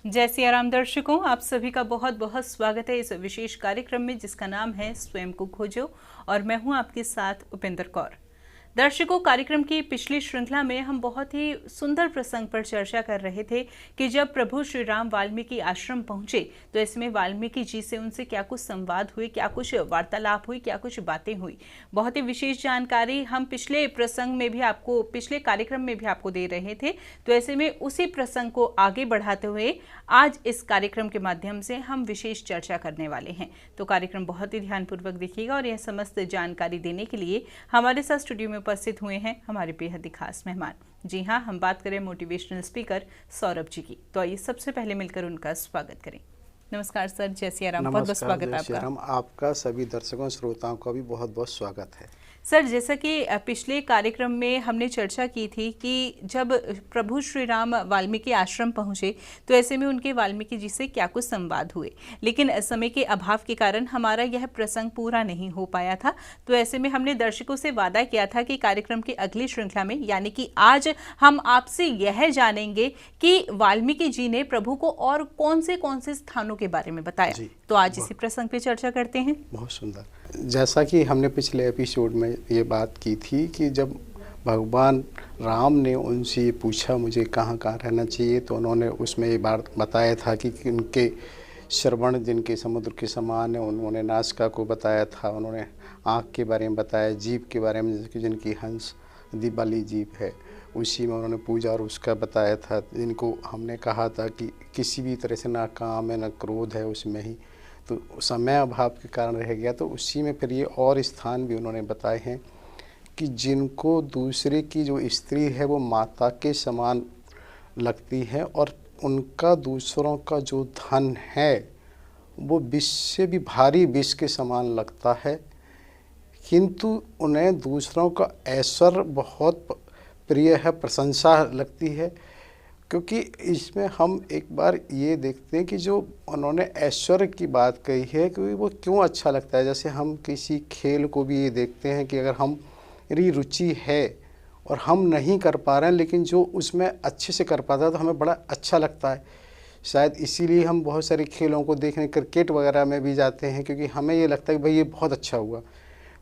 जय सिया राम दर्शकों, आप सभी का बहुत बहुत स्वागत है इस विशेष कार्यक्रम में जिसका नाम है स्वयं को खोजो और मैं हूं आपके साथ उपेंद्र कौर। दर्शकों, कार्यक्रम की पिछली श्रृंखला में हम बहुत ही सुंदर प्रसंग पर चर्चा कर रहे थे कि जब प्रभु श्री राम वाल्मीकि आश्रम पहुंचे तो इसमें वाल्मीकि जी से उनसे क्या कुछ संवाद हुए, क्या कुछ वार्तालाप हुई, क्या कुछ बातें हुई। बहुत ही विशेष जानकारी हम पिछले कार्यक्रम में भी आपको दे रहे थे। तो ऐसे में उसी प्रसंग को आगे बढ़ाते हुए आज इस कार्यक्रम के माध्यम से हम विशेष चर्चा करने वाले हैं। तो कार्यक्रम बहुत ही ध्यानपूर्वक देखिएगा और यह समस्त जानकारी देने के लिए हमारे साथ स्टूडियो में उपस्थित हुए हैं हमारे बेहद ही खास मेहमान। जी हाँ, हम बात करें मोटिवेशनल स्पीकर सौरभ जी की। तो आइए सबसे पहले मिलकर उनका स्वागत करें। नमस्कार सर, जय सिया राम। बहुत बहुत स्वागत आपका। आपका सभी दर्शकों श्रोताओं का भी बहुत बहुत स्वागत है। सर, जैसा कि पिछले कार्यक्रम में हमने चर्चा की थी कि जब प्रभु श्री राम वाल्मीकि आश्रम पहुंचे तो ऐसे में उनके वाल्मीकि जी से क्या कुछ संवाद हुए, लेकिन समय के अभाव के कारण हमारा यह प्रसंग पूरा नहीं हो पाया था। तो ऐसे में हमने दर्शकों से वादा किया था कि कार्यक्रम की अगली श्रृंखला में यानी कि आज हम आपसे यह जानेंगे कि वाल्मीकि जी ने प्रभु को और कौन से स्थानों के बारे में बताया। तो आज इसी प्रसंग पे चर्चा करते हैं। बहुत सुंदर। जैसा कि हमने पिछले एपिसोड में ये बात की थी कि जब भगवान राम ने उनसे ये पूछा मुझे कहाँ कहाँ रहना चाहिए, तो उन्होंने उसमें ये बात बताया था कि उनके श्रवण जिनके समुद्र के समान है, उन्होंने नासिका को बताया था, उन्होंने आँख के बारे में बताया, जीभ के बारे में जैसे कि जिनकी हंस दिवाली जीभ है उसी में उन्होंने पूजा और उसका बताया था। जिनको हमने कहा था कि किसी भी तरह से ना काम है ना क्रोध है उसमें ही, तो समय अभाव के कारण रह गया। तो उसी में फिर ये और स्थान भी उन्होंने बताए हैं कि जिनको दूसरे की जो स्त्री है वो माता के समान लगती है और उनका दूसरों का जो धन है वो विष से भी भारी विष के समान लगता है, किंतु उन्हें दूसरों का ऐश्वर्य बहुत प्रिय है, प्रशंसा लगती है। क्योंकि इसमें हम एक बार ये देखते हैं कि जो उन्होंने ऐश्वर्य की बात कही है कि वो क्यों अच्छा लगता है। जैसे हम किसी खेल को भी ये देखते हैं कि अगर हमारी रुचि है और हम नहीं कर पा रहे हैं लेकिन जो उसमें अच्छे से कर पाता है तो हमें बड़ा अच्छा लगता है। शायद इसीलिए हम बहुत सारे खेलों को देखने, क्रिकेट वगैरह में भी जाते हैं, क्योंकि हमें ये लगता है कि भाई ये बहुत अच्छा हुआ।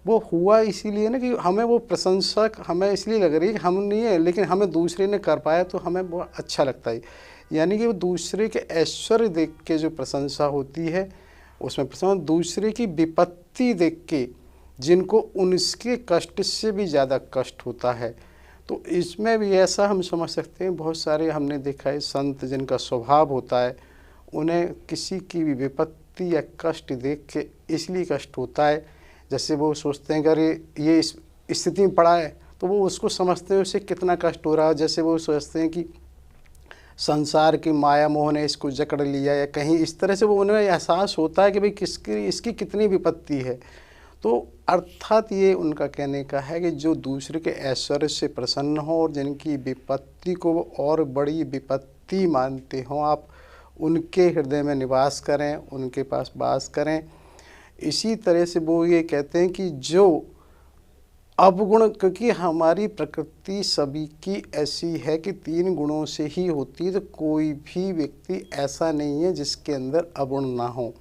वो हुआ इसीलिए ना कि हमें वो प्रशंसा हमें इसलिए लग रही है कि हम नहीं है लेकिन हमें दूसरे ने कर पाया तो हमें बहुत अच्छा लगता है। यानी कि वो दूसरे के ऐश्वर्य देख के जो प्रशंसा होती है उसमें प्रशंसा, दूसरे की विपत्ति देख के जिनको उनके कष्ट से भी ज़्यादा कष्ट होता है। तो इसमें भी ऐसा हम समझ सकते हैं, बहुत सारे हमने देखा है संत जिनका स्वभाव होता है उन्हें किसी की भी विपत्ति या कष्ट देख के इसलिए कष्ट होता है, जैसे वो सोचते हैं अगर ये इस स्थिति में पड़ा है तो वो उसको समझते हैं उसे कितना कष्ट हो रहा है। जैसे वो सोचते हैं कि संसार की माया मोह ने इसको जकड़ लिया या कहीं इस तरह से वो उन्हें एहसास होता है कि भाई इसकी कितनी विपत्ति है। तो अर्थात ये उनका कहने का है कि जो दूसरे के ऐश्वर्य से प्रसन्न हो और जिनकी विपत्ति को वो और बड़ी विपत्ति मानते हों, आप उनके हृदय में निवास करें, उनके पास वास करें। इसी तरह से वो ये कहते हैं कि जो अवगुण, क्योंकि हमारी प्रकृति सभी की ऐसी है कि 3 गुणों से ही होती है, तो कोई भी व्यक्ति ऐसा नहीं है जिसके अंदर अवगुण ना हो।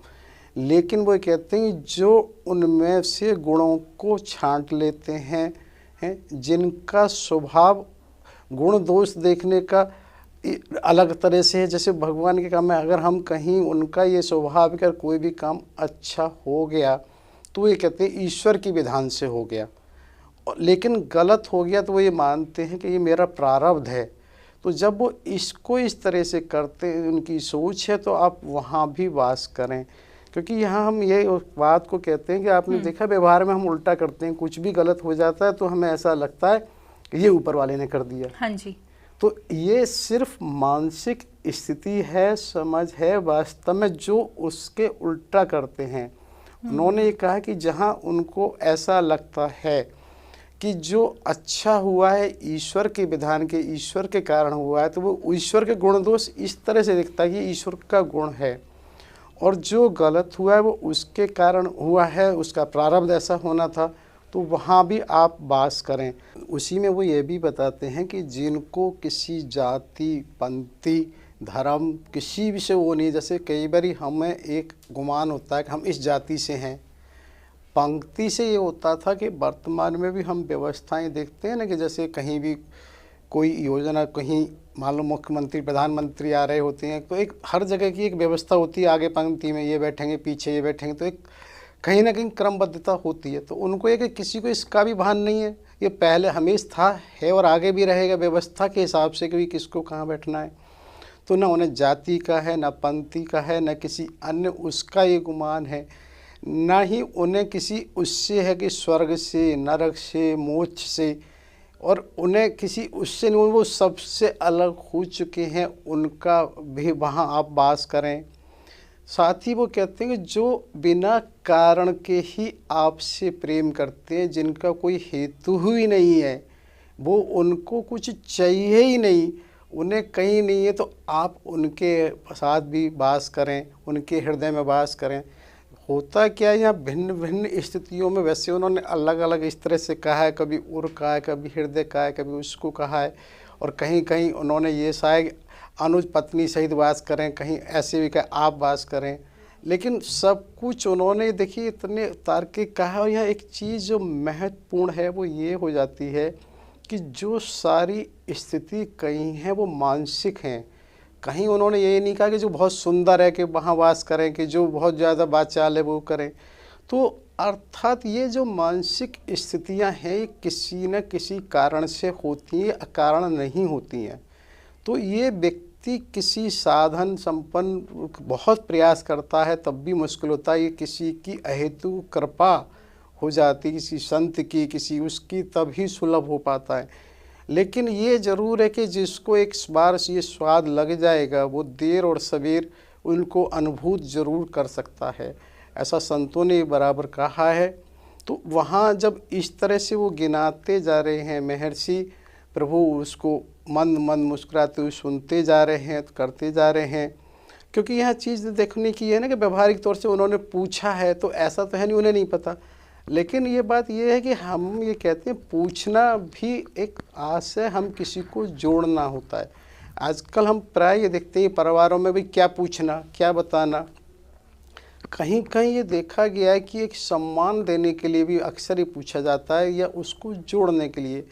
लेकिन वो कहते हैं जो उनमें से गुणों को छांट लेते हैं, जिनका स्वभाव गुण दोष देखने का अलग तरह से है। जैसे भगवान के काम में अगर हम कहीं उनका ये स्वभाव कर कोई भी काम अच्छा हो गया तो ये कहते हैं ईश्वर की विधान से हो गया, लेकिन गलत हो गया तो वो ये मानते हैं कि ये मेरा प्रारब्ध है। तो जब वो इसको इस तरह से करते हैं, उनकी सोच है, तो आप वहाँ भी वास करें। क्योंकि यहाँ हम ये बात को कहते हैं कि आपने देखा व्यवहार में हम उल्टा करते हैं, कुछ भी गलत हो जाता है तो हमें ऐसा लगता है कि ये ऊपर वाले ने कर दिया। हाँ जी। तो ये सिर्फ मानसिक स्थिति है, समझ है। वास्तव में जो उसके उल्टा करते हैं, उन्होंने ये कहा कि जहाँ उनको ऐसा लगता है कि जो अच्छा हुआ है ईश्वर के विधान के, ईश्वर के कारण हुआ है, तो वो ईश्वर के गुण दोष इस तरह से दिखता है कि ईश्वर का गुण है, और जो गलत हुआ है वो उसके कारण हुआ है, उसका प्रारब्ध ऐसा होना था। तो वहाँ भी आप वास करें। उसी में वो ये भी बताते हैं कि जिनको किसी जाति पंथी धर्म किसी भी से वो नहीं। जैसे कई बार हमें एक गुमान होता है कि हम इस जाति से हैं, पंक्ति से ये होता था कि वर्तमान में भी हम व्यवस्थाएं देखते हैं ना कि जैसे कहीं भी कोई योजना, कहीं मान लो मुख्यमंत्री प्रधानमंत्री आ रहे होते हैं तो एक हर जगह की एक व्यवस्था होती है, आगे पंक्ति में ये बैठेंगे, पीछे ये बैठेंगे, तो एक कहीं ना कहीं क्रमबद्धता होती है। तो उनको ये कि किसी को इसका भी भान नहीं है, ये पहले हमेशा था, है और आगे भी रहेगा व्यवस्था के हिसाब से कि किसको कहाँ बैठना है। तो ना उन्हें जाति का है, ना पंक्ति का है, ना किसी अन्य उसका ये गुमान है, ना ही उन्हें किसी उससे है कि स्वर्ग से, नरक से, मोक्ष से, और उन्हें किसी उससे नहीं, वो सबसे अलग हो चुके हैं, उनका भी वहाँ आप वास करें। साथ ही वो कहते हैं कि जो बिना कारण के ही आपसे प्रेम करते हैं, जिनका कोई हेतु ही नहीं है, वो उनको कुछ चाहिए ही नहीं, उन्हें कहीं नहीं है, तो आप उनके साथ भी वास करें, उनके हृदय में वास करें। होता क्या है, यहाँ भिन्न भिन्न स्थितियों में वैसे उन्होंने अलग अलग इस तरह से कहा है, कभी उर कहा है, कभी हृदय कहा है, कभी उसको कहा है, और कहीं कहीं उन्होंने ये शायद अनुज पत्नी सहित वास करें, कहीं ऐसे भी कहा आप वास करें। लेकिन सब कुछ उन्होंने देखिए इतने तार्किक कहा। और यहाँ एक चीज़ जो महत्वपूर्ण है वो ये हो जाती है कि जो सारी स्थिति कहीं हैं वो मानसिक हैं। कहीं उन्होंने ये नहीं कहा कि जो बहुत सुंदर है कि वहाँ वास करें, कि जो बहुत ज़्यादा बाचाल है वो करें। तो अर्थात ये जो मानसिक स्थितियाँ हैं ये किसी न किसी कारण से होती हैं, अकारण नहीं होती हैं। तो ये व्यक्ति किसी साधन संपन्न बहुत प्रयास करता है तब भी मुश्किल होता है, ये किसी की अहेतु कृपा हो जाती, किसी संत की, किसी उसकी, तभी सुलभ हो पाता है। लेकिन ये ज़रूर है कि जिसको एक बार ये स्वाद लग जाएगा वो देर और सवेर उनको अनुभूत ज़रूर कर सकता है, ऐसा संतों ने बराबर कहा है। तो वहाँ जब इस तरह से वो गिनाते जा रहे हैं महर्षि, प्रभु उसको मंद मंद मुस्कुराते हुए सुनते जा रहे हैं, तो करते जा रहे हैं। क्योंकि यह चीज़ देखने की है ना कि व्यवहारिक तौर से उन्होंने पूछा है, तो ऐसा तो है नहीं उन्हें नहीं पता। लेकिन ये बात ये है कि हम ये कहते हैं पूछना भी एक आस है, हम किसी को जोड़ना होता है। आजकल हम प्राय ये देखते हैं परिवारों में भी क्या पूछना, क्या बताना। कहीं कहीं ये देखा गया है कि एक सम्मान देने के लिए भी अक्सर ये पूछा जाता है, या उसको जोड़ने के लिए।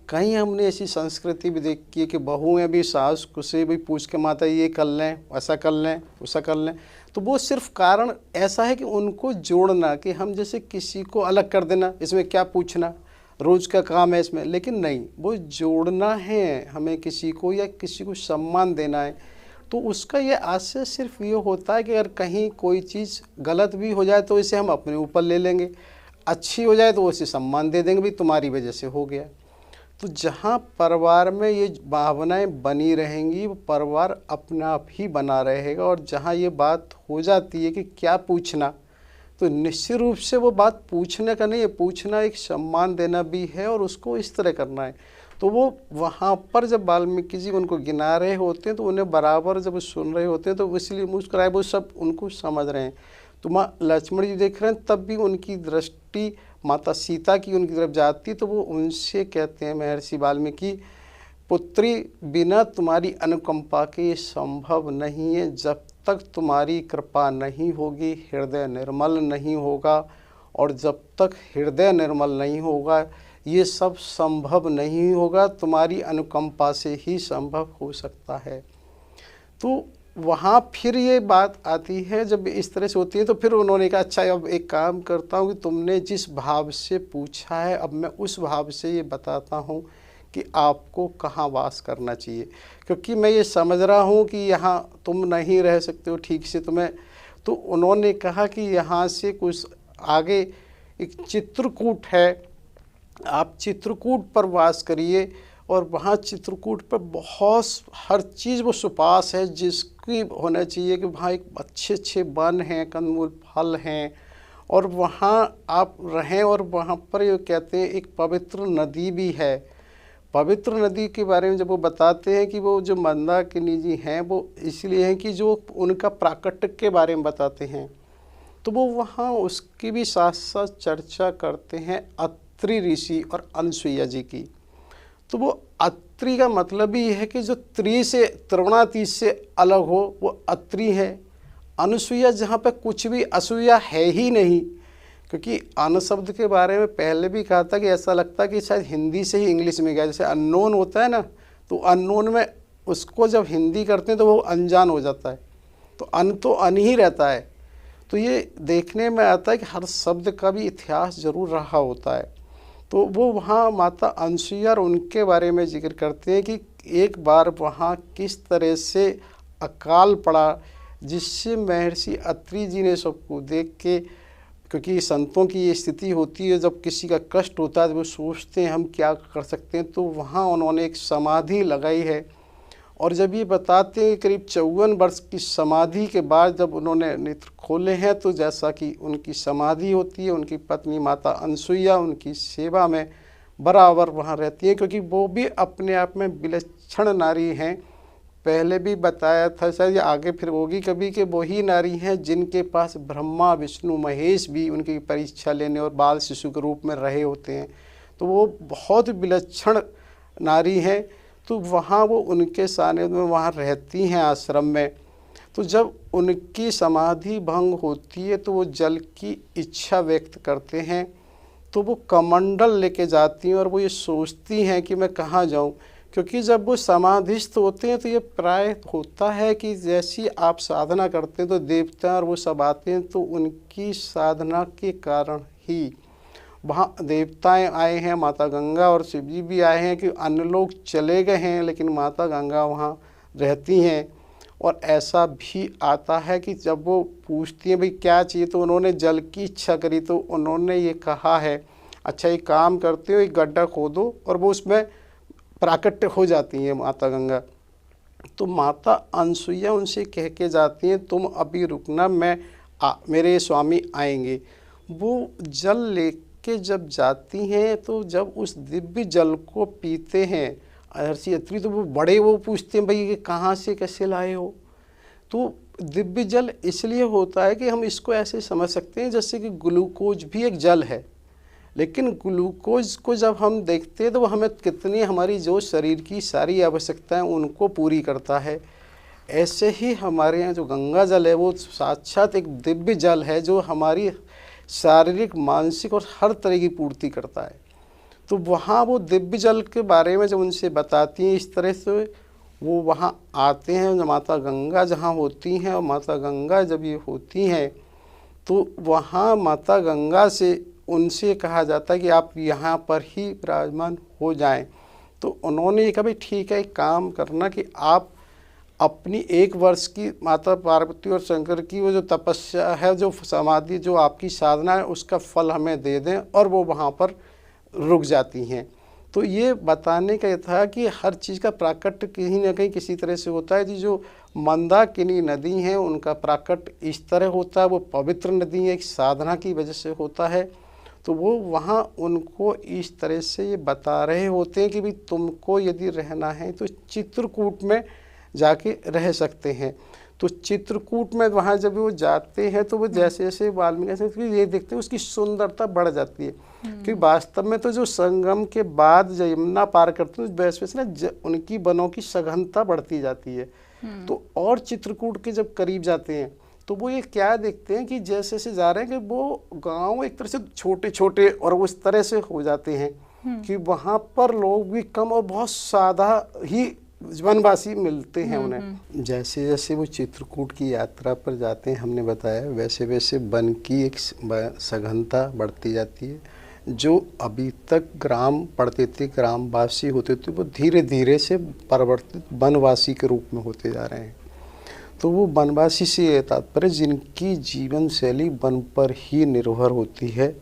कहीं हमने ऐसी संस्कृति भी देखी है कि बहुएं भी सास को से भी पूछ के माता ये कर लें, ऐसा कर लें, वैसा कर लें। तो वो सिर्फ कारण ऐसा है कि उनको जोड़ना, कि हम जैसे किसी को अलग कर देना, इसमें क्या पूछना, रोज़ का काम है इसमें। लेकिन नहीं, वो जोड़ना है हमें किसी को, या किसी को सम्मान देना है। तो उसका ये आशय सिर्फ ये होता है कि अगर कहीं कोई चीज़ गलत भी हो जाए तो इसे हम अपने ऊपर ले लेंगे, अच्छी हो जाए तो उसे सम्मान दे देंगे, भाई तुम्हारी वजह से हो गया। तो जहाँ परिवार में ये भावनाएं बनी रहेंगी वो परिवार अपने आप ही बना रहेगा। और जहाँ ये बात हो जाती है कि क्या पूछना, तो निश्चित रूप से वो बात पूछने का नहीं है, पूछना एक सम्मान देना भी है और उसको इस तरह करना है। तो वो वहाँ पर जब वाल्मीकि जी उनको गिना रहे होते हैं तो उन्हें बराबर जब सुन रहे होते हैं तो इसलिए मुस्कुराए, वो सब उनको समझ रहे हैं। तो माँ लक्ष्मण जी देख रहे हैं, तब भी उनकी दृष्टि माता सीता की उनकी तरफ जाती, तो वो उनसे कहते हैं महर्षि वाल्मीकि, पुत्री बिना तुम्हारी अनुकंपा के ये संभव नहीं है। जब तक तुम्हारी कृपा नहीं होगी हृदय निर्मल नहीं होगा, और जब तक हृदय निर्मल नहीं होगा ये सब संभव नहीं होगा, तुम्हारी अनुकंपा से ही संभव हो सकता है। तो वहाँ फिर ये बात आती है, जब इस तरह से होती है तो फिर उन्होंने कहा अच्छा अब एक काम करता हूँ कि तुमने जिस भाव से पूछा है अब मैं उस भाव से ये बताता हूँ कि आपको कहाँ वास करना चाहिए, क्योंकि मैं ये समझ रहा हूँ कि यहाँ तुम नहीं रह सकते हो ठीक से तुम्हें। तो उन्होंने कहा कि यहाँ से कुछ आगे एक चित्रकूट है, आप चित्रकूट पर वास करिए, और वहाँ चित्रकूट पर बहुत हर चीज़ वो सुपास है जिसकी होना चाहिए कि वहाँ एक अच्छे अच्छे वन हैं, कंदमूल फल हैं, और वहाँ आप रहें। और वहाँ पर ये कहते हैं एक पवित्र नदी भी है। पवित्र नदी के बारे में जब वो बताते हैं कि वो जो मंदाकिनी जी हैं वो इसलिए हैं कि जो उनका प्राकट्य के बारे में बताते हैं, तो वो वहाँ उसकी भी साथ साथ चर्चा करते हैं अत्रि ऋषि और अनसुईया जी की। तो वो अत्रि का मतलब ही है कि जो त्रि से तृणातीत से अलग हो, वो अत्रि है। अनुसूया जहाँ पे कुछ भी असूया है ही नहीं, क्योंकि अन शब्द के बारे में पहले भी कहा था कि ऐसा लगता है कि शायद हिंदी से ही इंग्लिश में गया। जैसे अननोन होता है ना, तो अननोन में उसको जब हिंदी करते हैं तो वो अनजान हो जाता है, तो अन ही रहता है। तो ये देखने में आता है कि हर शब्द का भी इतिहास जरूर रहा होता है। तो वो वहाँ माता अनसुईया और उनके बारे में जिक्र करते हैं कि एक बार वहाँ किस तरह से अकाल पड़ा, जिससे महर्षि अत्रि जी ने सबको देख के, क्योंकि संतों की ये स्थिति होती है जब किसी का कष्ट होता है तो वो सोचते हैं हम क्या कर सकते हैं, तो वहाँ उन्होंने एक समाधि लगाई है। और जब ये बताते हैं करीब 54 वर्ष की समाधि के बाद जब उन्होंने नेत्र खोले हैं, तो जैसा कि उनकी समाधि होती है, उनकी पत्नी माता अनसुईया उनकी सेवा में बराबर वहाँ रहती है, क्योंकि वो भी अपने आप में विलक्षण नारी हैं। पहले भी बताया था, शायद आगे फिर होगी कभी, कि वही नारी हैं जिनके पास ब्रह्मा विष्णु महेश भी उनकी परीक्षा लेने और बाल शिशु के रूप में रहे होते हैं। तो वो बहुत विलक्षण नारी हैं। तो वहाँ वो उनके सानिध्य में वहाँ रहती हैं आश्रम में। तो जब उनकी समाधि भंग होती है तो वो जल की इच्छा व्यक्त करते हैं, तो वो कमंडल लेके जाती हैं और वो ये सोचती हैं कि मैं कहाँ जाऊँ, क्योंकि जब वो समाधिस्थ होते हैं तो ये प्राय होता है कि जैसी आप साधना करते हैं तो देवता और वो सब आते हैं, तो उनकी साधना के कारण ही वहाँ देवताएं आए हैं, माता गंगा और शिव जी भी आए हैं, कि अन्य लोग चले गए हैं लेकिन माता गंगा वहाँ रहती हैं। और ऐसा भी आता है कि जब वो पूछती हैं भाई क्या चाहिए, तो उन्होंने जल की इच्छा करी, तो उन्होंने ये कहा है अच्छा एक काम करते हो, एक गड्ढा खोदो, और वो उसमें प्राकट्य हो जाती हैं माता गंगा। तो माता अनसुईया उनसे कह के जाती हैं तुम अभी रुकना, मेरे स्वामी आएंगे। वो जल ले के जब जाती हैं, तो जब उस दिव्य जल को पीते हैं महर्षि अत्रि, तो वो पूछते हैं भाई ये कहाँ से कैसे लाए हो। तो दिव्य जल इसलिए होता है कि हम इसको ऐसे समझ सकते हैं जैसे कि ग्लूकोज भी एक जल है, लेकिन ग्लूकोज को जब हम देखते हैं तो वो हमें कितनी हमारी जो शरीर की सारी आवश्यकताएं उनको पूरी करता है। ऐसे ही हमारे यहाँ जो गंगा जल है वो साक्षात एक दिव्य जल है जो हमारी शारीरिक मानसिक और हर तरह की पूर्ति करता है। तो वहाँ वो दिव्य जल के बारे में जब उनसे बताती हैं इस तरह से, वो वहाँ आते हैं माता गंगा जहाँ होती हैं, और माता गंगा जब ये होती हैं तो वहाँ माता गंगा से उनसे कहा जाता है कि आप यहाँ पर ही विराजमान हो जाएं। तो उन्होंने ये कहा भाई ठीक है, एक काम करना कि आप अपनी 1 वर्ष की माता पार्वती और शंकर की वो जो तपस्या है, जो समाधि, जो आपकी साधना है, उसका फल हमें दे दें, और वो वहाँ पर रुक जाती हैं। तो ये बताने का ये था कि हर चीज़ का प्राकट्य कहीं ना कहीं किसी तरह से होता है। जो मंदाकिनी नदी हैं उनका प्राकट्य इस तरह होता है, वो पवित्र नदी है, एक साधना की वजह से होता है। तो वो वहाँ उनको इस तरह से ये बता रहे होते हैं कि भाई तुमको यदि रहना है तो चित्रकूट में जाके रह सकते हैं। तो चित्रकूट में वहाँ जब वो जाते हैं तो वो जैसे जैसे वाल्मीकि से ये देखते हैं उसकी सुंदरता बढ़ जाती है, क्योंकि वास्तव में तो जो संगम के बाद यमुना पार करते हैं वैसे वैसे ना उनकी वनों की सघनता बढ़ती जाती है। तो और चित्रकूट के जब करीब जाते हैं तो वो ये क्या देखते हैं कि जैसे जैसे जा रहे हैं कि वो गाँव एक तरह से छोटे छोटे और उस तरह से हो जाते हैं कि वहाँ पर लोग भी कम और बहुत सादा ही वनवासी मिलते हैं उन्हें। जैसे जैसे वो चित्रकूट की यात्रा पर जाते हैं, हमने बताया, वैसे वैसे वन की एक सघनता बढ़ती जाती है। जो अभी तक ग्राम पड़ते थे, ग्रामवासी होते थे, वो धीरे धीरे से परिवर्तित वनवासी के रूप में होते जा रहे हैं। तो वो वनवासी से ये तात्पर्य जिनकी जीवन शैली वन पर ही निर्भर होती है।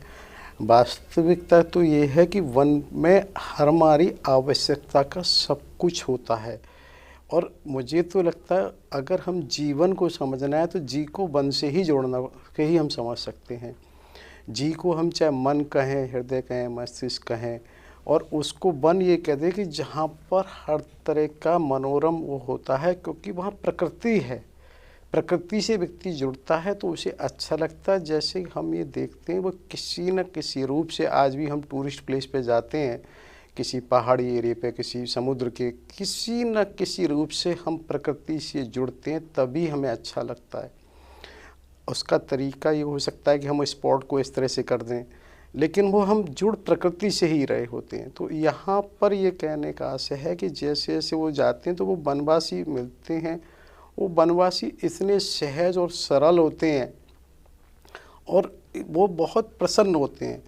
वास्तविकता तो ये है कि वन में हमारी आवश्यकता का सब कुछ होता है। और मुझे तो लगता है अगर हम जीवन को समझना है तो जी को वन से ही जोड़ना के ही हम समझ सकते हैं। जी को हम चाहे मन कहें, हृदय कहें, मस्तिष्क कहें, और उसको वन ये कह दें कि जहाँ पर हर तरह का मनोरम वो होता है, क्योंकि वहाँ प्रकृति है। प्रकृति से व्यक्ति जुड़ता है तो उसे अच्छा लगता है। जैसे हम ये देखते हैं वो किसी न किसी रूप से आज भी हम टूरिस्ट प्लेस पे जाते हैं किसी पहाड़ी एरिया पे, किसी समुद्र के किसी न किसी रूप से हम प्रकृति से जुड़ते हैं, तभी हमें अच्छा लगता है। उसका तरीका ये हो सकता है कि हम स्पोर्ट को इस तरह से कर दें, लेकिन वो हम जुड़ प्रकृति से ही रहे होते हैं। तो यहाँ पर ये कहने का आशय है कि जैसे जैसे वो जाते हैं तो वो वनवासी मिलते हैं, वो वनवासी इतने सहज और सरल होते हैं और वो बहुत प्रसन्न होते हैं,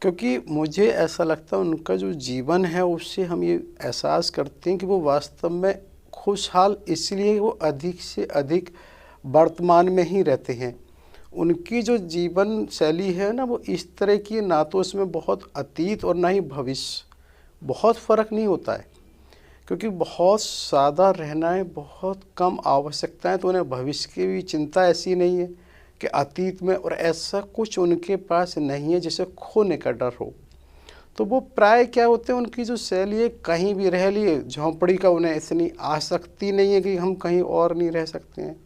क्योंकि मुझे ऐसा लगता है उनका जो जीवन है उससे हम ये एहसास करते हैं कि वो वास्तव में खुशहाल इसलिए वो अधिक से अधिक वर्तमान में ही रहते हैं। उनकी जो जीवन शैली है ना, वो इस तरह की, ना तो उसमें बहुत अतीत और ना ही भविष्य, बहुत फ़र्क नहीं होता है, क्योंकि बहुत सादा रहना है, बहुत कम आवश्यकताएं, तो उन्हें भविष्य की भी चिंता ऐसी नहीं है कि अतीत में, और ऐसा कुछ उनके पास नहीं है जिसे खोने का डर हो। तो वो प्राय क्या होते हैं, उनकी जो शैली है, कहीं भी रह लिए, झोंपड़ी का उन्हें इतनी आसक्ति नहीं है कि हम कहीं और नहीं रह सकते हैं।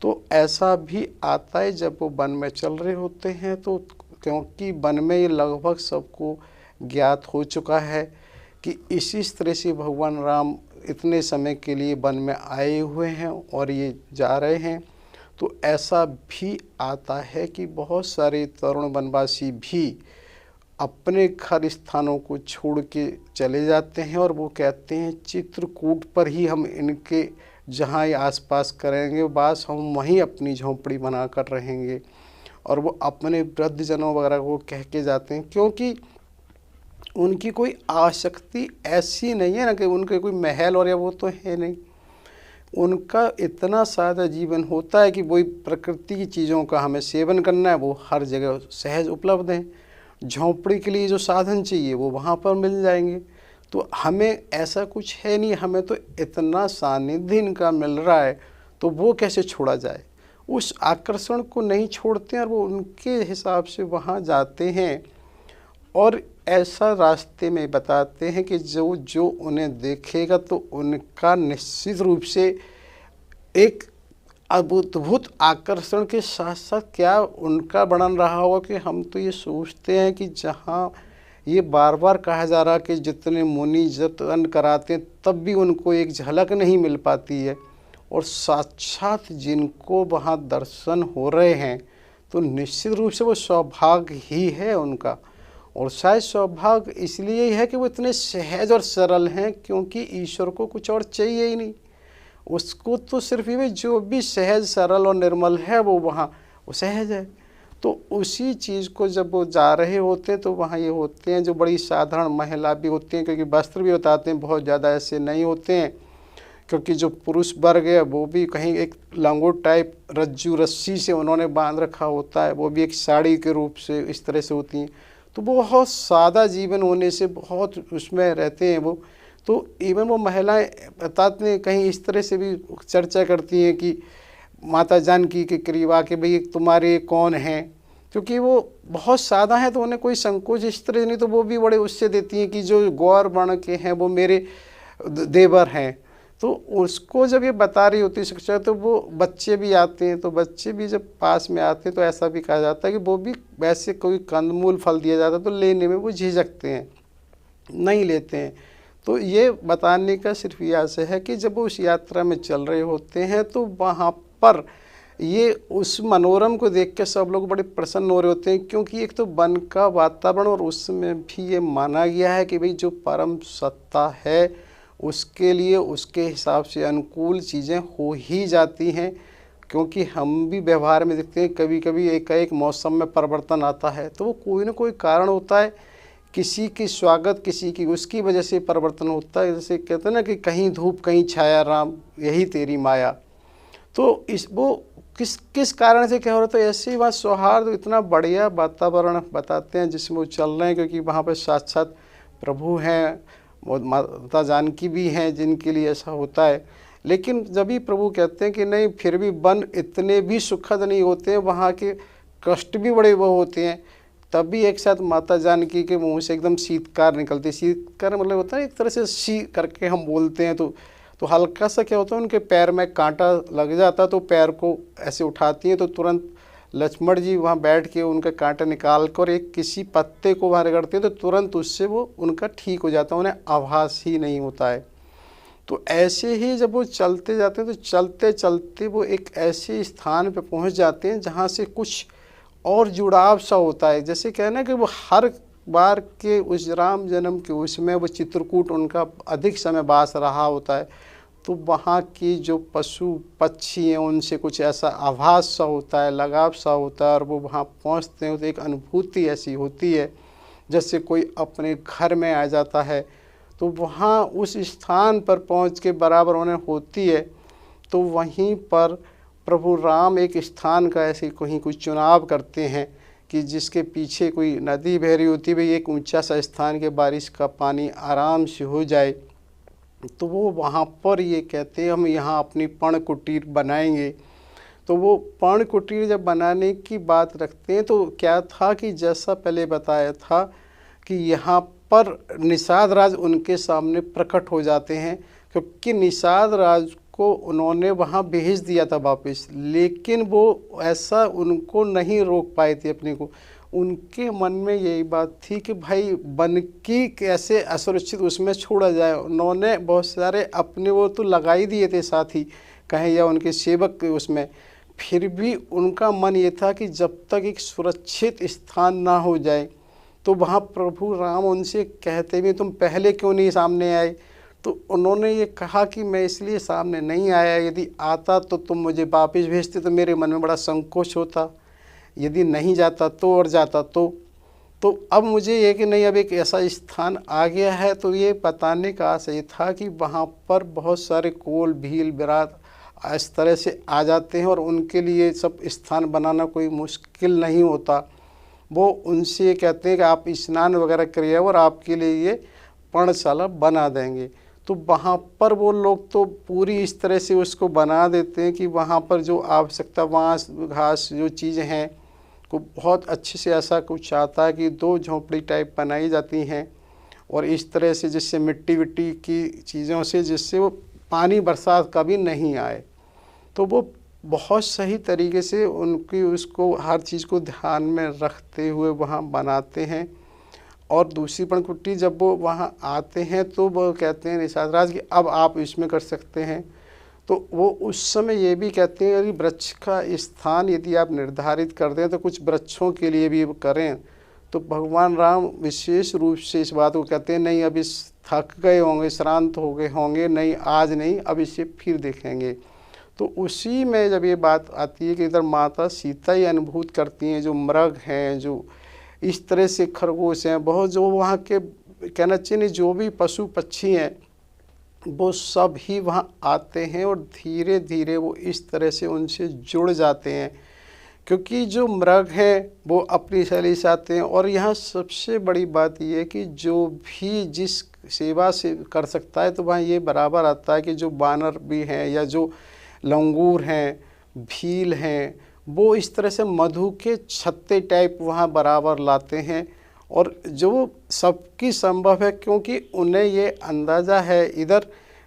तो ऐसा भी आता है जब वो वन में चल रहे होते हैं, तो क्योंकि वन में ये लगभग सबको ज्ञात हो चुका है कि इसी तरह से भगवान राम इतने समय के लिए वन में आए हुए हैं और ये जा रहे हैं। तो ऐसा भी आता है कि बहुत सारे तरुण वनवासी भी अपने घर स्थानों को छोड़ के चले जाते हैं और वो कहते हैं चित्रकूट पर ही हम इनके जहाँ ये आसपास करेंगे वास, हम वहीं अपनी झोंपड़ी बनाकर रहेंगे। और वो अपने वृद्धजनों वगैरह को कह के जाते हैं, क्योंकि उनकी कोई आसक्ति ऐसी नहीं है ना कि उनके कोई महल और या वो तो है नहीं। उनका इतना सादा जीवन होता है कि वही प्रकृति की चीज़ों का हमें सेवन करना है, वो हर जगह सहज उपलब्ध हैं। झोंपड़ी के लिए जो साधन चाहिए वो वहाँ पर मिल जाएंगे। तो हमें ऐसा कुछ है नहीं, हमें तो इतना सानिध्य इनका मिल रहा है, तो वो कैसे छोड़ा जाए। उस आकर्षण को नहीं छोड़ते हैं और वो उनके हिसाब से वहाँ जाते हैं। और ऐसा रास्ते में बताते हैं कि जो जो उन्हें देखेगा तो उनका निश्चित रूप से एक अद्भुत आकर्षण के साथ साथ क्या उनका वर्णन रहा होगा कि हम तो ये सोचते हैं कि जहाँ ये बार बार कहा जा रहा कि जितने मुनि जतन कराते हैं तब भी उनको एक झलक नहीं मिल पाती है, और साक्षात जिनको वहाँ दर्शन हो रहे हैं तो निश्चित रूप से वो सौभाग्य ही है उनका। और शायद सौभाग्य इसलिए ही है कि वो इतने सहज और सरल हैं, क्योंकि ईश्वर को कुछ और चाहिए ही नहीं। उसको तो सिर्फ ये जो भी सहज सरल और निर्मल है वो वहाँ वो सहज है। तो उसी चीज़ को जब वो जा रहे होते हैं तो वहाँ ये होते हैं जो बड़ी साधारण महिला भी होती हैं, क्योंकि वस्त्र भी बताते हैं बहुत ज़्यादा ऐसे नहीं होते हैं, क्योंकि जो पुरुष वर्ग है वो भी कहीं एक लंगोट टाइप रज्जू रस्सी से उन्होंने बांध रखा होता है, वो भी एक साड़ी के रूप से इस तरह से होती हैं। तो बहुत सादा जीवन होने से बहुत उसमें रहते हैं वो। तो इवन वो महिलाएं बताते हैं, कहीं इस तरह से भी चर्चा करती हैं कि माता जानकी के करीब आके भाई तुम्हारे कौन हैं, क्योंकि वो बहुत सादा हैं तो उन्हें कोई संकोच इस तरह नहीं, तो वो भी बड़े उससे देती हैं कि जो गौर वर्ण के हैं वो मेरे देवर हैं। तो उसको जब ये बता रही होती है शिक्षा, तो वो बच्चे भी आते हैं, तो बच्चे भी जब पास में आते हैं तो ऐसा भी कहा जाता है कि वो भी वैसे कोई कंदमूल फल दिया जाता है तो लेने में वो झिझकते हैं, नहीं लेते हैं। तो ये बताने का सिर्फ ये आशय है कि जब वो उस यात्रा में चल रहे होते हैं तो वहाँ पर ये उस मनोरम को देख के सब लोग बड़े प्रसन्न हो रहे होते हैं, क्योंकि एक तो वन का वातावरण और उसमें भी ये माना गया है कि भाई जो परम सत्ता है उसके लिए उसके हिसाब से अनुकूल चीज़ें हो ही जाती हैं। क्योंकि हम भी व्यवहार में देखते हैं कभी कभी एक मौसम में परिवर्तन आता है, तो वो कोई ना कोई कारण होता है, किसी की स्वागत किसी की उसकी वजह से परिवर्तन होता है। जैसे कहते हैं ना कि कहीं धूप कहीं छाया राम यही तेरी माया। तो इस वो किस कारण से क्या हो रहा है, तो ऐसे ही वहाँ सौहार्द इतना बढ़िया वातावरण बताते हैं जिसमें वो चल रहे हैं, क्योंकि वहाँ पर साक्षात प्रभु हैं और माता जानकी भी हैं जिनके लिए ऐसा होता है। लेकिन जब भी प्रभु कहते हैं कि नहीं फिर भी वन इतने भी सुखद नहीं होते हैं, वहाँ के कष्ट भी बड़े वो होते हैं, तब भी एक साथ माता जानकी के मुंह से एकदम शीतकार निकलती है। शीतकार मतलब होता है एक तरह से शी करके हम बोलते हैं, तो हल्का सा क्या होता है उनके पैर में कांटा लग जाता है, तो पैर को ऐसे उठाती हैं तो तुरंत लक्ष्मण जी वहाँ बैठ के उनका कांटा निकाल कर एक किसी पत्ते को वहाँ रगड़ते हैं तो तुरंत उससे वो उनका ठीक हो जाता है, उन्हें आभास ही नहीं होता है। तो ऐसे ही जब वो चलते जाते हैं तो चलते चलते वो एक ऐसे स्थान पे पहुँच जाते हैं जहाँ से कुछ और जुड़ाव सा होता है। जैसे कहना कि वो हर बार के उस राम जन्म के उसमें वो चित्रकूट उनका अधिक समय वास रहा होता है, तो वहाँ की जो पशु पक्षी हैं उनसे कुछ ऐसा आभास सा होता है, लगाव सा होता है, और वो वहाँ पहुँचते हैं तो एक अनुभूति ऐसी होती है जैसे कोई अपने घर में आ जाता है। तो वहाँ उस स्थान पर पहुँच के बराबर उन्हें होती है। तो वहीं पर प्रभु राम एक स्थान का ऐसे कहीं कोई चुनाव करते हैं कि जिसके पीछे कोई नदी बह रही होती है, भाई एक ऊंचा सा स्थान के बारिश का पानी आराम से हो जाए। तो वो वहाँ पर ये कहते हैं हम यहाँ अपनी पर्ण कुटीर बनाएंगे। तो वो पर्ण कुटीर जब बनाने की बात रखते हैं तो क्या था कि जैसा पहले बताया था कि यहाँ पर निषाद राज उनके सामने प्रकट हो जाते हैं, क्योंकि निषाद राज को उन्होंने वहाँ भेज दिया था वापस, लेकिन वो ऐसा उनको नहीं रोक पाए थे अपने को। उनके मन में यही बात थी कि भाई बनकी कैसे असुरक्षित उसमें छोड़ा जाए। उन्होंने बहुत सारे अपने वो तो लगा ही दिए थे साथी कहें या उनके सेवक उसमें, फिर भी उनका मन ये था कि जब तक एक सुरक्षित स्थान ना हो जाए तो वहाँ प्रभु राम उनसे कहते भी तुम पहले क्यों नहीं सामने आए। तो उन्होंने ये कहा कि मैं इसलिए सामने नहीं आया, यदि आता तो तुम मुझे वापस भेजते तो मेरे मन में बड़ा संकोच होता, यदि नहीं जाता तो और जाता तो अब मुझे ये कि नहीं अब एक ऐसा स्थान आ गया है। तो ये बताने का आशय था कि वहाँ पर बहुत सारे कोल भील विराट इस तरह से आ जाते हैं और उनके लिए सब स्थान बनाना कोई मुश्किल नहीं होता। वो उनसे कहते हैं कि आप स्नान वगैरह करिए और आपके लिए ये पर्णशाला बना देंगे। तो वहाँ पर वो लोग तो पूरी इस तरह से उसको बना देते हैं कि वहाँ पर जो आवश्यकता बाँस घास जो चीज़ें हैं को बहुत अच्छे से ऐसा कुछ आता है कि 2 झोंपड़ी टाइप बनाई जाती हैं और इस तरह से जिससे मिट्टी विट्टी की चीज़ों से जिससे वो पानी बरसात कभी नहीं आए। तो वो बहुत सही तरीके से उनकी उसको हर चीज़ को ध्यान में रखते हुए वहाँ बनाते हैं। और दूसरी पर्णकुटी जब वो वहाँ आते हैं तो वो कहते हैं निषाद राज कि अब आप इसमें कर सकते हैं। तो वो उस समय ये भी कहते हैं कि वृक्ष का स्थान यदि आप निर्धारित कर दें तो कुछ वृक्षों के लिए भी करें। तो भगवान राम विशेष रूप से इस बात को कहते हैं नहीं अब इस थक गए होंगे, श्रांत हो गए होंगे, नहीं आज नहीं, अब इसे फिर देखेंगे। तो उसी में जब ये बात आती है कि इधर माता सीता ही अनुभूत करती हैं, जो मृग हैं, जो इस तरह से खरगोश हैं, बहुत जो वहाँ के कहना चाहिए जो भी पशु पक्षी हैं वो सब ही वहाँ आते हैं और धीरे धीरे वो इस तरह से उनसे जुड़ जाते हैं, क्योंकि जो मृग हैं वो अपनी शैली से आते हैं। और यहाँ सबसे बड़ी बात ये है कि जो भी जिस सेवा से कर सकता है तो वहाँ ये बराबर आता है कि जो बानर भी हैं या जो लंगूर हैं, भील हैं, वो इस तरह से मधु के छत्ते टाइप वहाँ बराबर लाते हैं। और जो सबकी संभव है क्योंकि उन्हें ये अंदाज़ा है, इधर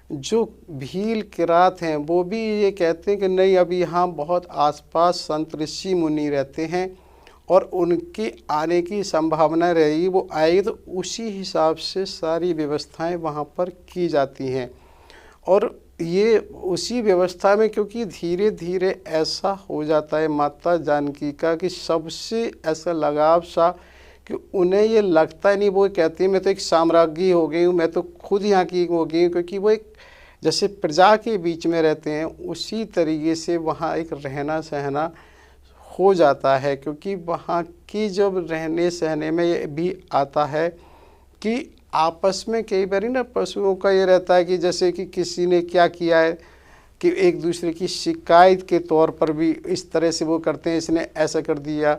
जो भील किरात हैं वो भी ये कहते हैं कि नहीं अभी यहाँ बहुत आसपास संत ऋषि मुनि रहते हैं और उनकी आने की संभावना रहेगी, वो आएगी तो उसी हिसाब से सारी व्यवस्थाएं वहाँ पर की जाती हैं। और ये उसी व्यवस्था में क्योंकि धीरे धीरे ऐसा हो जाता है माता जानकी का कि सबसे ऐसा लगाव सा कि उन्हें ये लगता ही नहीं, वो कहती है मैं तो एक साम्राज्ञी हो गई हूँ, मैं तो खुद यहाँ की हो गई हूँ, क्योंकि वो एक जैसे प्रजा के बीच में रहते हैं उसी तरीके से वहाँ एक रहना सहना हो जाता है। क्योंकि वहाँ की जब रहने सहने में ये भी आता है कि आपस में कई बार ना पशुओं का ये रहता है कि जैसे कि किसी ने क्या किया है कि एक दूसरे की शिकायत के तौर पर भी इस तरह से वो करते हैं, इसने ऐसा कर दिया।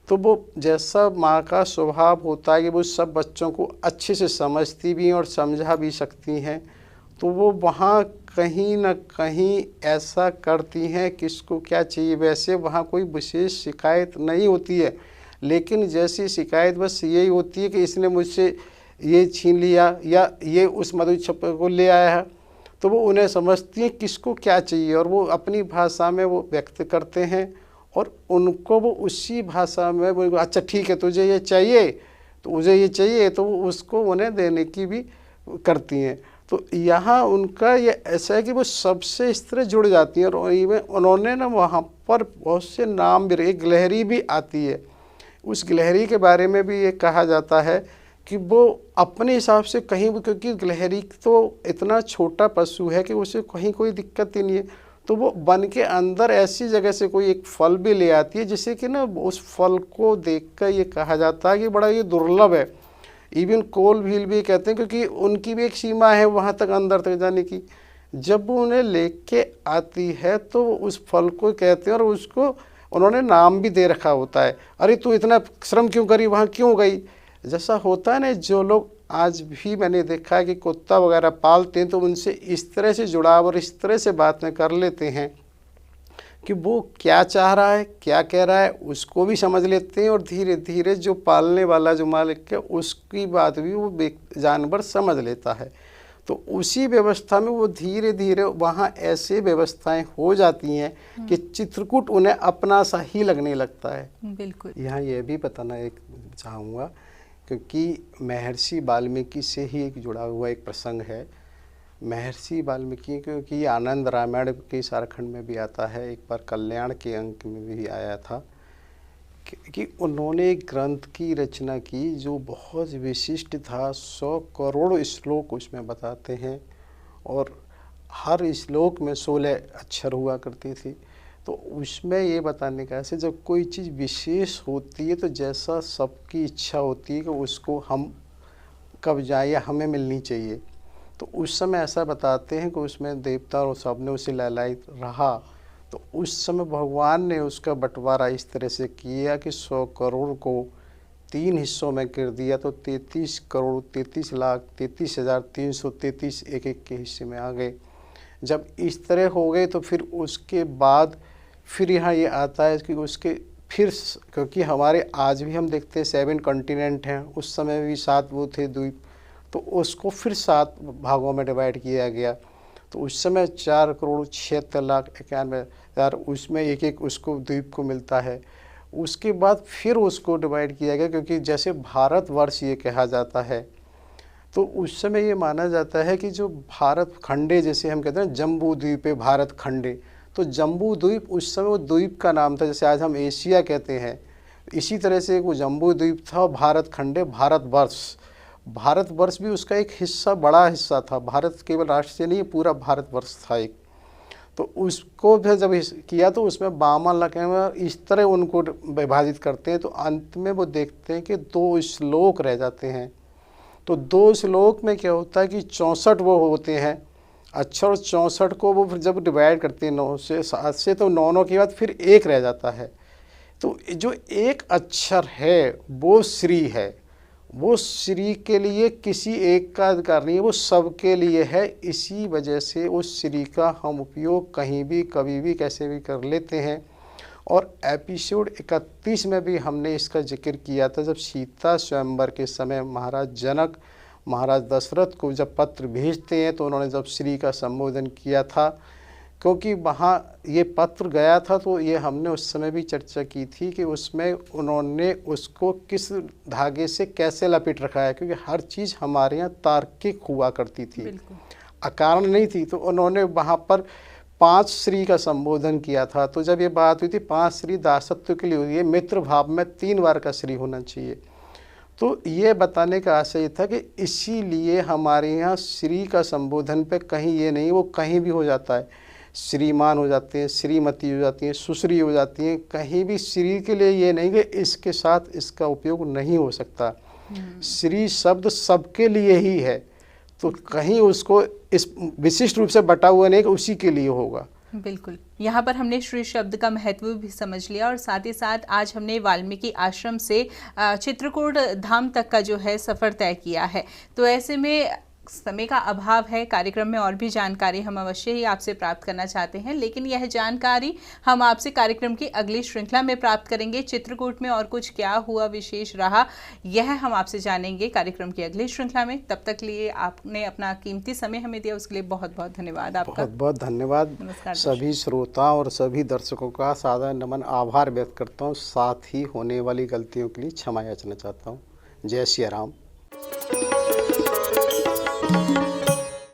तो वो जैसा माँ का स्वभाव होता है कि वो सब बच्चों को अच्छे से समझती भी हैं और समझा भी सकती हैं, तो वो वहाँ कहीं ना कहीं ऐसा करती हैं किसको क्या चाहिए। वैसे वहाँ कोई विशेष शिकायत नहीं होती है, लेकिन जैसी शिकायत बस यही होती है कि इसने मुझसे ये छीन लिया या ये उस मधु छप को ले आया है। तो वो उन्हें समझती हैं किसको क्या चाहिए और वो अपनी भाषा में वो व्यक्त करते हैं और उनको वो उसी भाषा में वो अच्छा ठीक है तुझे ये चाहिए तो मुझे ये चाहिए, तो उसको उन्हें देने की भी करती हैं। तो यहाँ उनका ये ऐसा है कि वो सबसे इस तरह जुड़ जाती हैं। और इवन उन्होंने ना वहाँ पर बहुत से नाम भी, एक गिलहरी भी आती है, उस गिलहरी के बारे में भी ये कहा जाता है कि वो अपने हिसाब से कहीं भी, क्योंकि गिलहरी तो इतना छोटा पशु है कि उसे कहीं कोई दिक्कत ही नहीं है, तो वो वन के अंदर ऐसी जगह से कोई एक फल भी ले आती है जिससे कि ना उस फल को देखकर ये कहा जाता है कि बड़ा ये दुर्लभ है। इवन कोल भील भी कहते हैं, क्योंकि उनकी भी एक सीमा है वहाँ तक अंदर तक जाने की। जब वो उन्हें लेके आती है तो उस फल को कहते हैं, और उसको उन्होंने नाम भी दे रखा होता है। अरे तू इतना श्रम क्यों करी, वहाँ क्यों गई। जैसा होता है ना, जो लोग आज भी मैंने देखा है कि कुत्ता वगैरह पालते हैं तो उनसे इस तरह से जुड़ाव और इस तरह से बातें कर लेते हैं कि वो क्या चाह रहा है, क्या कह रहा है, उसको भी समझ लेते हैं। और धीरे धीरे जो पालने वाला, जो मालिक है, उसकी बात भी वो जानवर समझ लेता है। तो उसी व्यवस्था में वो धीरे धीरे वहाँ ऐसे व्यवस्थाएं हो जाती हैं कि चित्रकूट उन्हें अपना सा ही लगने लगता है। बिल्कुल। यहाँ ये भी बताना एक चाहूँगा, क्योंकि महर्षि वाल्मीकि से ही एक जुड़ा हुआ एक प्रसंग है। महर्षि वाल्मीकि, क्योंकि आनंद रामायण के सारखंड में भी आता है, एक बार कल्याण के अंक में भी आया था कि उन्होंने एक ग्रंथ की रचना की जो बहुत विशिष्ट था। 100 करोड़ श्लोक उसमें बताते हैं, और हर श्लोक में 16 अक्षर हुआ करती थी। तो उसमें ये बताने का है, जब कोई चीज़ विशेष होती है तो जैसा सबकी इच्छा होती है कि उसको हम कब जाए या हमें मिलनी चाहिए, तो उस समय ऐसा बताते हैं कि उसमें देवता और सब ने उसे ललायित रहा। तो उस समय भगवान ने उसका बंटवारा इस तरह से किया कि 100 करोड़ को 3 हिस्सों में कर दिया, तो 33 करोड़ 33 लाख 33,333 एक एक के हिस्से में आ गए। जब इस तरह हो गए तो फिर उसके बाद फिर यहाँ ये आता है कि उसके फिर, क्योंकि हमारे आज भी हम देखते हैं 7 कॉन्टिनेंट हैं, उस समय भी 7 वो थे द्वीप, तो उसको फिर 7 भागों में डिवाइड किया गया। तो उस समय 4 करोड़ 76,91,000 उसमें एक एक उसको द्वीप को मिलता है। उसके बाद फिर उसको डिवाइड किया गया, क्योंकि जैसे भारतवर्ष ये कहा जाता है, तो उस समय ये माना जाता है कि जो भारत खंडे, जैसे हम कहते हैं जम्बू द्वीप है भारत खंडे, तो जम्बू द्वीप उस समय वो द्वीप का नाम था, जैसे आज हम एशिया कहते हैं, इसी तरह से वो जम्बू द्वीप था। भारत खंडे भारतवर्ष भी उसका एक हिस्सा, बड़ा हिस्सा था। भारत केवल राष्ट्र से नहीं, पूरा भारतवर्ष था एक। तो उसको फिर जब किया तो उसमें 52 लाख इस तरह उनको विभाजित करते हैं, तो अंत में वो देखते हैं कि 2 श्लोक रह जाते हैं। तो 2 श्लोक में क्या होता है कि 64 वो होते हैं अक्षर, 64 को वो फिर जब डिवाइड करते हैं 9 से 7 से, तो 9 के बाद फिर 1 रह जाता है। तो जो एक अक्षर है वो श्री है, वो श्री के लिए किसी एक का अधिकार नहीं है, वो सबके लिए है। इसी वजह से उस श्री का हम उपयोग कहीं भी कभी भी कैसे भी कर लेते हैं। और एपिसोड 31 में भी हमने इसका जिक्र किया था, जब सीता स्वयंवर के समय महाराज जनक महाराज दशरथ को जब पत्र भेजते हैं तो उन्होंने जब श्री का संबोधन किया था, क्योंकि वहाँ ये पत्र गया था, तो ये हमने उस समय भी चर्चा की थी कि उसमें उन्होंने उसको किस धागे से कैसे लपेट रखा है, क्योंकि हर चीज़ हमारे यहाँ तार्किक हुआ करती थी, अकारण नहीं थी। तो उन्होंने वहाँ पर 5 श्री का संबोधन किया था। तो जब ये बात हुई थी 5 श्री दासत्व के लिए हुई है, मित्र भाव में 3 बार का श्री होना चाहिए। तो ये बताने का आशय था कि इसीलिए हमारे यहाँ श्री का संबोधन पे कहीं ये नहीं, वो कहीं भी हो जाता है, श्रीमान हो जाते हैं, श्रीमती हो जाती हैं, सुश्री हो जाती हैं, कहीं भी श्री के लिए ये नहीं कि इसके साथ इसका उपयोग नहीं हो सकता। श्री शब्द सबके लिए ही है, तो कहीं उसको इस विशिष्ट रूप से बटा हुआ नहीं कि उसी के लिए होगा। बिल्कुल, यहाँ पर हमने श्री शब्द का महत्व भी समझ लिया, और साथ ही साथ आज हमने वाल्मीकि आश्रम से चित्रकूट धाम तक का जो है सफ़र तय किया है। तो ऐसे में समय का अभाव है, कार्यक्रम में और भी जानकारी हम अवश्य ही आपसे प्राप्त करना चाहते हैं, लेकिन यह जानकारी हम आपसे कार्यक्रम की अगली श्रृंखला में प्राप्त करेंगे। चित्रकूट में और कुछ क्या हुआ, विशेष रहा, यह हम आपसे जानेंगे कार्यक्रम की अगली श्रृंखला में। तब तक लिए आपने अपना कीमती समय हमें दिया, उसके लिए बहुत बहुत धन्यवाद आपका। बहुत बहुत धन्यवाद। नमस्कार। सभी श्रोताओं और सभी दर्शकों का सादर नमन, आभार व्यक्त करता हूँ। साथ ही होने वाली गलतियों के लिए क्षमा याचना चाहता हूँ। जय श्री राम।